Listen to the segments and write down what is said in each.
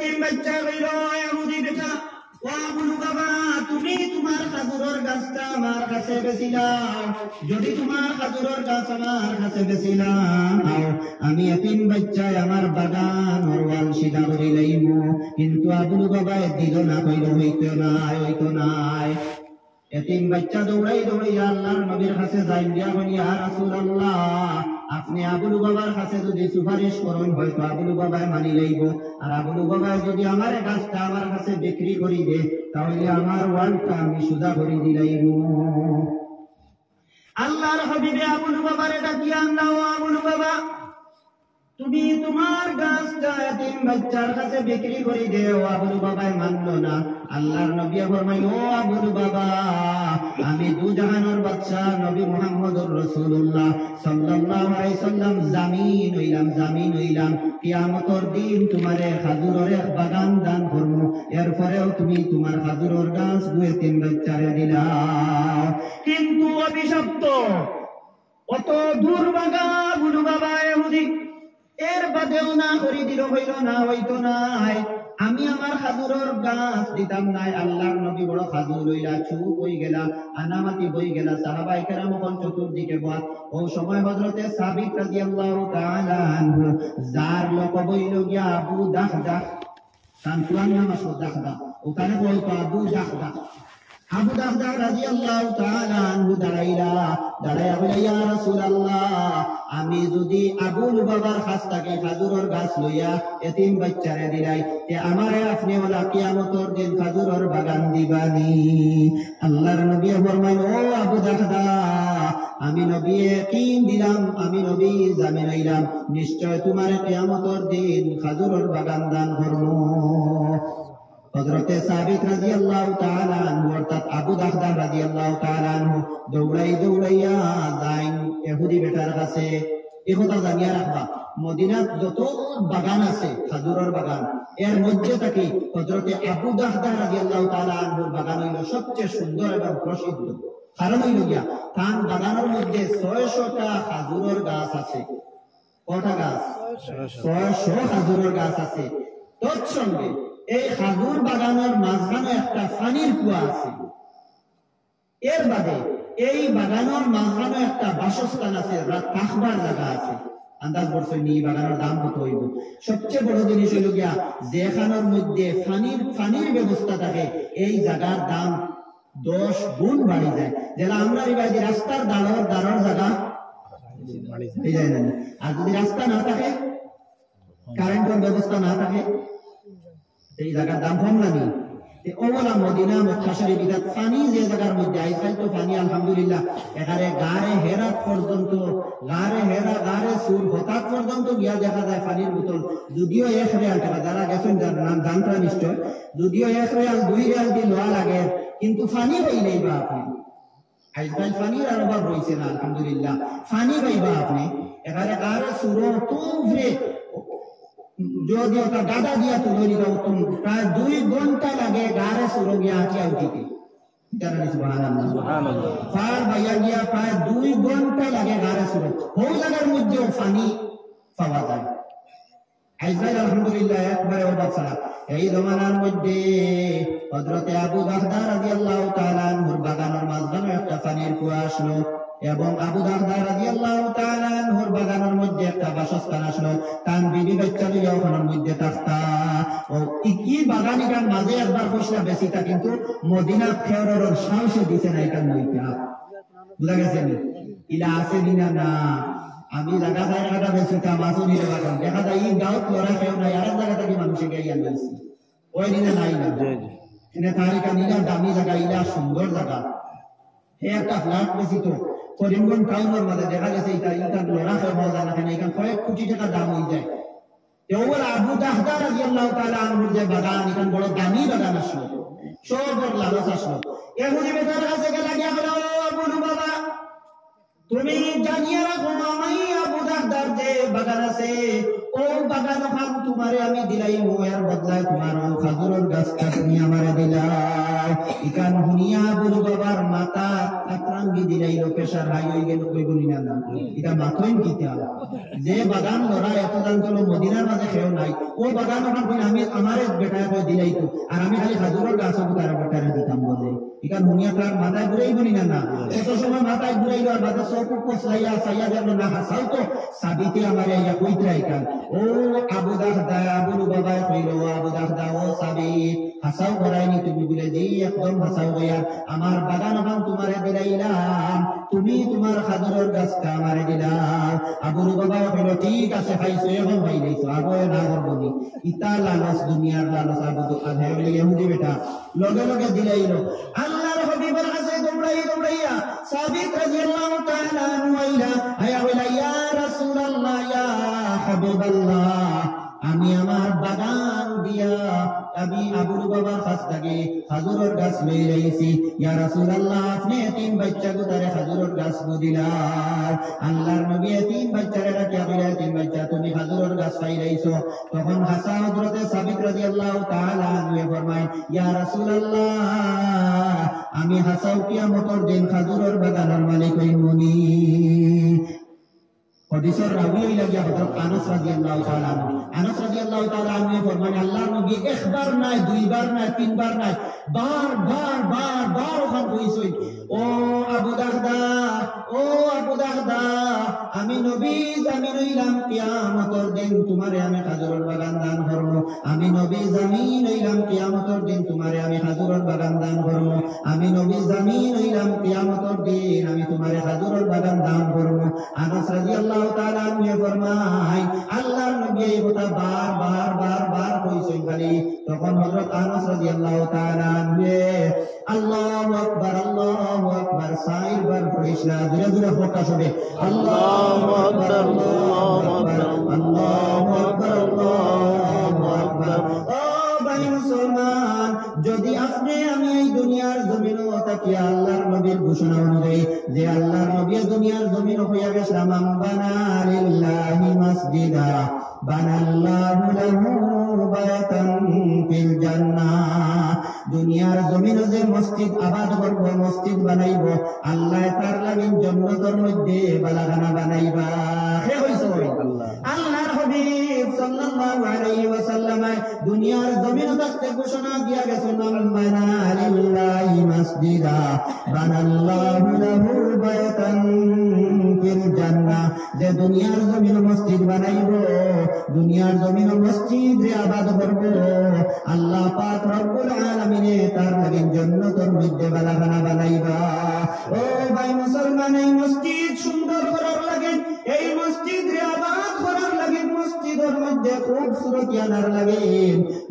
এতিম বাচ্চা কইল ইহুদি বেটা ও আবু লুবাবা তুমি তোমার খাজুরের গাছটা আমার কাছে বেচিলাম যদি তোমার খাজুরের গাছ আমার কাছে বেচিলাম আমি এতিম বাচ্চায় আমার বাগান ওয়াল সিধা করে লইব কিন্তু আবু লুবাবা দিল না কইল হইতো নাই এতিম বাচ্চা দৌড়াই আল্লাহর নবীর কাছে যাই দিয়া বলি ইয়া রাসূলুল্লাহ আপনি আবু লুবাবার কাছে যদি সুপারিশ করেন হয়তো আবু লুবাবায় মানি লইব আর আবু লুবাবায় যদি আমার গাছটা আমার কাছে বিক্রি করিবে তাহলে আমার ওয়ালটা আমি সুদা করে দিলাইব আল্লাহর হাবিবে আবু লুবাবারে ডাকিয়া আনলাও আবু লুবাবা তুমি তোমার গাছটা এতিম বাচ্চার কাছে বিক্রি করে দেও আবু লুবাবায় মানলো না আল্লাহর নবী ফরমাই ও আবু লুবাবা আমি দু জাহানের বাদশা নবী মুহাম্মদুর রাসূলুল্লাহ সাল্লাল্লাহু আলাইহি সাল্লাম জামিন হইলাম কিয়ামতের দিন তোমারে খাজুরের এক বাগান দান করব এরপরেও তুমি তোমার খাজুরের গাছ এতিম বাচ্চারে দিলা কিন্তু অভিশপ্ত অত দুর্ভাগা আবু লুবাবা ইহুদি এর বাদেও না করি দিল হইতো নাই আমি আমার খাজুরের গাছ দিতাম নাই আল্লাহর নবী বড় খাজুর লইলা চুপ হই গেলা আনামাতি হই গেলা সাহাবায়ে কেরাম কোন চতুর্দিকে বাত ও সময় হযরতে সাবিত রাদিয়াল্লাহু তাআলা আনহু যার লোক বইল গিয়া আবু দাহদা সান্তুয়ান নাম আছে দাহদা ওখানে বলতো আবু দাহদা রাদিয়াল্লাহু তাআলা আনহু দাঁড়াইয়া বলে ইয়া রাসূলুল্লাহ আমি যদি আবু লুবাবার কাছ থেকে খাজুরের গাছ লইয়া এতিম বাচ্চারে দিলাই তে আমারে আপনি ওলা কিয়ামতের দিন খাজুরের বাগান দিবানি আল্লাহর নবী ফরমাইল ও আবু দাহদা আমি নবী ইয়াকিন দিলাম আমি নবী জামিন হইলাম নিশ্চয় তোমার কিয়ামতের দিন খাজুরের বাগান দান করব হযরতে সাবিত রাদিয়াল্লাহু তাআলা আনহু অর্থাৎ আবু দাহদা রাদিয়াল্লাহু তাআলা আনহু দৌড়াইয়া যাইন ইহুদি বেটার কাছে এই কথা জানিয়া রাখবা মদিনাত যত বাগান আছে খাজুরের বাগান এর মধ্যে থেকে হযরতে আবু দাহদা রাদিয়াল্লাহু তাআলা আনহুর বাগান হইল সবচেয়ে সুন্দর এবং প্রসিদ্ধ কারণ হইল গিয়া তার বাগানের মধ্যে 600টা খাজুরের গাছ আছে কটা গাছ 600 খাজুরের গাছ আছে তৎসঙ্গে এই খাজুর বাগানের মাঝখানে একটা পানির কুয়া আছে এর বাদে এই বাগানের মাঝখানে একটা বাসস্থান আছে থাকবার জায়গা আছে আন্দাজ করছেন এই বাগানের দাম কত হইব সবচেয়ে বড় জিনিস হইল গিয়া যেখানের মধ্যে পানির ব্যবস্থা থাকে এই জায়গার দাম 10 গুণ বাড়ি যায় যেটা আমরা এই রাস্তার দাঁড়ার জায়গা এই যায় না আর যদি রাস্তা না থাকে কারেন্টের ব্যবস্থা না থাকে এই জায়গার দাম কম লাগে ওলা মদিনা মক্কা শরীফ পানি যে জায়গার মধ্যে আইসাই তো পানি আলহামদুলিল্লাহ এখানে গাড়ে হেরাত পর্যন্ত গাড়ে সুর হঠাৎ পর্যন্ত গিয়া দেখা যায় পানির বোতল যদিও 1 রিয়াল টাকা যারা গেছেন যার নাম জানতা নিশ্চয় যদিও 1 রিয়াল 2 রিয়াল দিয়ে লোয়া লাগে কিন্তু পানি পাইলেই বা আপনি আজকাল পানির আর অভাব রয়েছে না আলহামদুলিল্লাহ পানি পাইবা আপনি এখানে গাড়ে সুর তুফরে যদি ওটা গাদা দিয়া তুলে নিল প্রায় 2 ঘন্টা লাগে গাড়ে সুরো গিয়া আঁকিয়া উঠিতে পার বাইয়া গিয়া প্রায় 2 ঘন্টা লাগে গাড়ে সুরো ওই জায়গার মধ্যেও পানি পাওয়া যায় আজকাল আলহামদুলিল্লাহ একবারে অভাব ছাড়া এই জমানার মধ্যে হযরতে আবু দাহদা রাদিয়াল্লাহু তাআলা আনহুর বাগানের মাঝখানে একটা পানির কুয়া আসলো এবং আবু দাহদা রাদিয়াল্লাহু তাআলা আনহুর বাগানের মধ্যে একটা বাসস্থান আসলো তার বিবি বাচ্চা নিয়ে ওখানের মধ্যে থাকতা ও কি বাগানিকার মাঝে একবার বসলা বেশিটা কিন্তু মদিনা ফেরর সাহসে দিছে না এটা নইটা বুঝা গেছে ইলা আছে দিনা না আমি জায়গা জায়গাটা বেশিটা মাছও নিলে বাগান দেখা যায় এই গাঁত লড়া কেউ নাই আর জায়গা থেকে মানুষে গাইয়া লইছে ওই দিনে নাই না এনে তারিকা নিলা দামি জায়গা ইলা সুন্দর জায়গা একটা ফ্ল্যাট বেশি তো করিমগঞ্জ টাউনের মধ্যে দেখা গেছে এটা লড়া কেউ পাওয়া যায় না কেন এখানে কয়েক কোটি টাকা দাম হয়ে যায় এবার আবু দাহদা রাদিয়াল্লাহু তাআলা আনহুর যে বাগান এখানে বড় দামি বাগান আসলো সবর লালস আসলো ইহুদি বেটার কাছে গেলা গিয়া বলে ও আবু লুবাবা তুমি জানিয়ে রাখো আমি আবু দাহদার যে বাগান আছে ও বাগান খান তোমারে আমি দিলাই মোয়ার বদলায় তোমার ও খাজুরের গাছটা তুমি আমারে দিলাই ইকান হুনিয়া বুড়ো বাবার মাথা আতরাঙ্গি দিলাই লোকেশার হাই হয়ে গেল কই বলি না এটা মাথইন কিতা যে বাগান ধরা এত দান চলো মদিনার মাঝে খেও নাই ও বাগান খান আমি আমারে বেটা করে দিলাই তো আর আমি খালি খাজুরের গাছ তার বেটারে দিতাম বলে ইকান হুনিয়া তার মাথায় ঘুরেই বলি না এত সময় মাথায় ঘুরাইল আর মাথা চোখ পছলাইয়া চাইয়া গেল না হাসাও তো সাবিতে আমারে ইয়া কইতরা ইকান ও আবু দাহদা আবুল বাবা কইল আবু দাহদা ও সাবিত হাসাও করাইনি তুমি বলে জি একদম হাসাও গয়া আমার বাগান বাগান তোমারে দিলাইলাম তুমি তোমার খাজুরের গাছটা আমারে দিলাম আবুল বাবা কইল ঠিক আছে খাইছো এখন খাইলাইছো আগে না করবনি ইতা লালস দুনিয়ার লালস আবু আধায় ইহুদি বেটা লগে লগে দিলাইলো আল্লাহর হাবিবের কাছে দৌড়াইয়া সাবিত রাদিয়াল্লাহু তাআলা আনহু আইলা আয়া বলে ইয়া রাসূলুল্লাহ ইয়া হাবিবাল্লাহ আমি আমার বাগান দিয়া আমি আবুল বাবার কাছ থেকে খাজুরের গাছ লই রাইছি ইয়া রাসূলুল্লাহ আপনি তিন বাচ্চা গুতারে খাজুরের গাছ দিলার আল্লাহর নবী তিন বাচ্চারে রাখিয়া কইরা তিন বাচ্চা তুমি খাজুরের গাছ পাই রাইছো তখন হাসান হযরতে সাবিত রাদিয়াল্লাহু তাআলা আনহু ফরমায় ইয়া রাসূলুল্লাহ আমি হাসাও কিয়ামতের দিন খাজুরের বাগানের মালিক হইমুনি হাদিসের রাবি হইলা হযরত আনাস রাদিয়াল্লাহু তাআলা আনাস রাদিয়াল্লাহু তাআলা আনহু ফরমান আল্লাহর নবী একবার নাই দুইবার নাই তিনবার নাই বার বার বার বার ওখান কইছই ও আবু দাহদা আমি নবী জামিন হইলাম কিয়ামতের দিন তোমারে আমি খাজুরের বাগান দান করব আমি নবী জামিন হইলাম কিয়ামতের দিন তোমারে আমি খাজুরের বাগান দান করব আমি নবী জামিন হইলাম কিয়ামতের দিন আমি তোমারে খাজুরের বাগান দান করব আনাস রাদিয়াল্লাহু তাআলা আনহু ফরমায় আল্লাহর নবী এই কথা বার বার বার বার কইছেন খালি তখন হযরত আনাস রাদিয়াল্লাহু তাআলা আনহু আল্লাহু আকবার সাইর বার পড়িস না ধীরে ধীরে ফোকাস হবে আল্লাহু আকবার আল্লাহু আকবার আল্লাহু আকবার আল্লাহু আকবার ও ভাই মুসলমান যদি আপনি আমি এই দুনিয়ার জমিনে থাকি আল্লাহর নবীর ঘোষণা অনুযায়ী যে আল্লাহর নবী দুনিয়ার জমিনে হইয়া গেছে মান বানা লিল্লাহি মাসজিদা বানাল্লাহু লাহু বাইতান ফিল জান্নাহ দুনিয়ার জমিনে যে মসজিদ আবাদ করব মসজিদ বানাইব আল্লাহ তার লাগি জান্নাতের মধ্যে বালাখানা বানাইবা হে হইছে আল্লাহর হাবিব সাল্লাল্লাহু আলাইহি ওয়াসাল্লাম দুনিয়ার জমিনে থাকতে ঘোষণা দিয়া গেছেন মান বানা লিল্লাহি মাসজিদা বানাল্লাহু লাহু বাইতান ফিল জান্নাহ যে দুনিয়ার জমিনে মসজিদ বানাইব দুনিয়ার জমিনে মসজিদ রে আবাদ করব আল্লাহ পাক রব্বুল আলামিন তার লাগি জান্নাতের মধ্যে বালাখানা বানাইবা ও ভাই মুসলমান এই মসজিদ সুন্দর করার লাগে এই মসজিদ রে আবাদ করার লাগে মসজিদের মধ্যে খুবসুরত আনার লাগে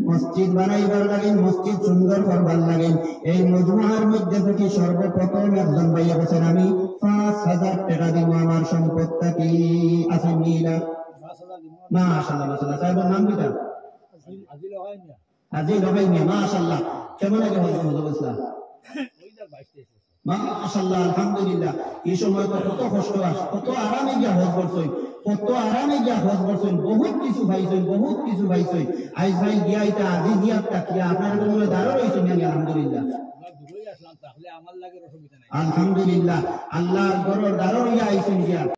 মসজিদ বানাইবার লাগে মসজিদ সুন্দর করবার লাগে এই মজমুআর মধ্যে থেকে সর্বপ্রথম একজন ভাইয়া বলেন আমি 5000 টাকা দিব আমার সম্পদটা কি আছে নীলা মাশাআল্লাহ মাশাআল্লাহ সাহেবের নাম কি তার আজি লাগাইনি মাশাআল্লাহ কেমন লাগে হযরত ইসলাম মাশাআল্লাহ আলহামদুলিল্লাহ এই সময় তো কত কষ্ট আসে কত আরামে গিয়া হজ করছেন বহুত কিছু পাইছেন আইজ ভাই গিয়া এটা আজি গিয়া তাকিয়া আপনার মনে দাঁড়ো রইছেন আলহামদুলিল্লাহ আলহামদুলিল্লাহ আল্লাহর ঘরের দাঁড়ো রইয়া আইছেন গিয়া